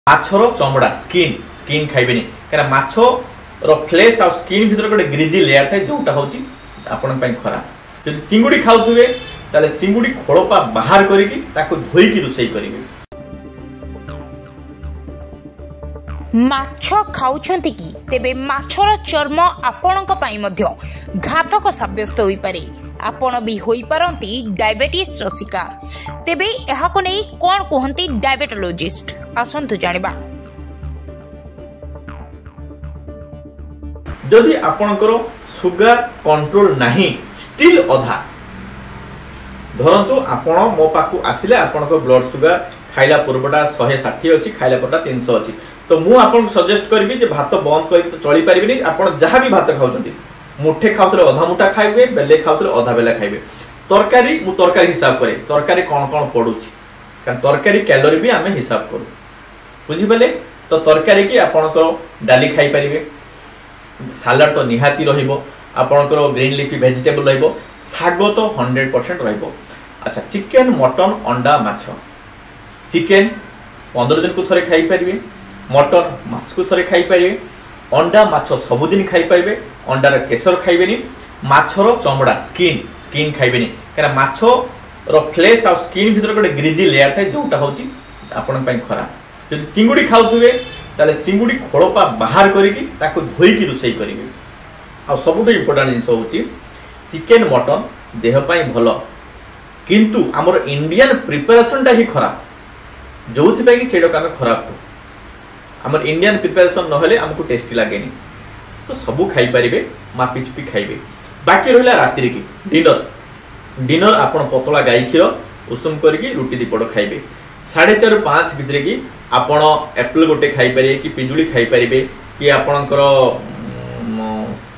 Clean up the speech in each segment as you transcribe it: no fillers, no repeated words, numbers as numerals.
माछर चमड़ा skin skin खाइबेनी कारण माछर flash आ skin भीतर गोटे ग्रीजी लेयर थाए जोटा हूँ आपण खराब। जब चिंगुड़ी खाऊे ताले चिंगुड़ी खोड़पा बाहर करिकी ताको धोईकी रोषेई करिवे। माछ खाउछंती कि तेबे माछर चर्म आपणक पई मध्य घातक साब्यस्त होई पारे। आपण भी होई पारंती डायबिटीज रो शिकार। तेबे एहाको नै कोन कहंती डायबिटोलॉजिस्ट आसंतु जानिबा। जदि आपणकर सुगर कंट्रोल नाही स्टिल अधा धरंतु आपण मो पाखु आसिले आपणकर ब्लड सुगर खाइला पूर्वटा 160 अछि खाइला परटा 300 अछि तो मु आपन सजेस्ट करबी जे भात बंद करि तो चली परिबिनी। आपण जहां भी भात खाउछंती मुठे खाउतले अधा मुठा खाइबे बेले खाउतले अधा बेला खाइबे। तरकारी मु तरकारी हिसाब करे तरकारी कोन कोन पडुछि कारण तरकारी कैलोरी भी आमे हिसाब करू बुझि बेले। तो तरकारी की आपणकर डाली खाइ परिबे सालाड तो निहाती रहिबो आपणकर ग्रीन लीफी वेजिटेबल रहिबो सागो तो 100% रहिबो। अच्छा चिकन मटन अंडा माछ चिकन 15 दिन को थरे खाइ परिबे मटन मास को थरे खाइ परिबे अंडा माछ सबुदिन खाइ परिबे अंडार केसर खाइबेनी माछर चमड़ा स्किन स्किन खाइबेनी कारण माछर फ्लेश आ स्किन भीतर गोटे ग्रीजी लेयर थाए जोटा हूँ आपण खराब। जब चिंगुड़ी खाऊे ताले चिंगुड़ी खोड़पा बाहर करिकी ताको धोईकी रोषेई करिवे। आ सबुठु इम्पोर्टेंट जिनस होची चिकन मटन देह पाई भलो किंतु हमर इंडियन प्रिपरेशन टा ही खराब जोथि पाई कि सेडो आमे खराब को हमर इंडियन प्रिपरेशन नहले हमको टेस्टी लागेनी। तो सबु खाई परिबे मापी चुपी खाइबे। बाकी रहिला रात्रि की डिनर डिनर आपण पतला गाई खीर उषुम करके रुटी दीपड़ खाइबे 4:30 5 भितर की आपण एप्पल गोटे खाई परिबे कि पिजुली खाई परिबे कि आपणकर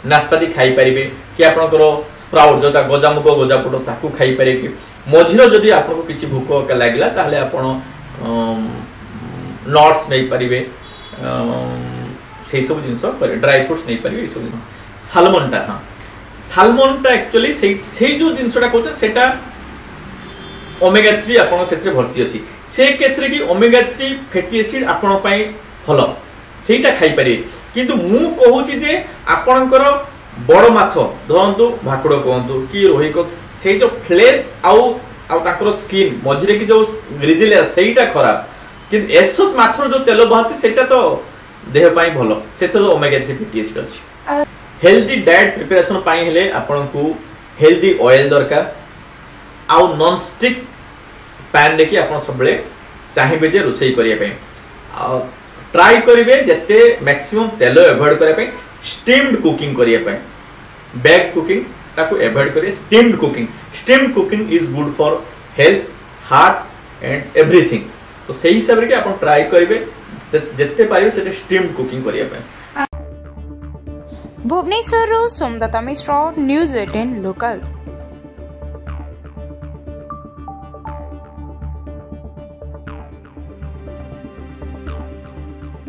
नास्पाती खाई परिबे कि आपणकर स्प्राउट जोटा गजामुग गजापुट ताकू खाई परिबे। मझिर जदि आपनको किछि भूख लागिला ताहले आपण नट्स नै परिबे से सब जिनस ड्राई फ्रूट्स नहीं पारे सब सालमनटा। हाँ सालमनटा एक्चुअली से जो जिनसटा कहते सेटा ओमेगा 3 आपण सेत्रे भर्ती अछि से केस रे कि ओमेगा 3 फैटी एसिड आपण पई भलो सेटा खाई पारे। किंतु मु कहूची जे आपणकर बड़ माछ धरंतु भाकुड़ कहंतु कि रोही को से जो फ्लेश आउ ताकर स्किन मझिरे कि जो ग्रीजिले सेटा खराब किंतु एसोस माछर जो तेल बाहर सेटा तो देह पाई भलो से तो ओमेगा 3 फैटी एसिड अछि। हेल्दी डाइट प्रिपरेशन पाई हेले आपन को हेल्दी ऑयल दरकार आउ नॉन स्टिक पैन देखि आपन सबले चाहिबे जे रोसई करिया पे ट्राई करिवे जते मैक्सिमम तेल अवॉइड करिया पे स्टीम्ड कुकिंग करिया पे बैक कुकिंग ताको अवॉइड करिए। Steamed cooking is good for health heart and everything. तो सही हिसाब रे कि आपन ट्राई करिवे जत्ते पारियो से स्टीम्ड कुकिंग करिया पे। भुवनेश्वर सोमदत्ता मिश्र न्यूज़ 18 लोकल।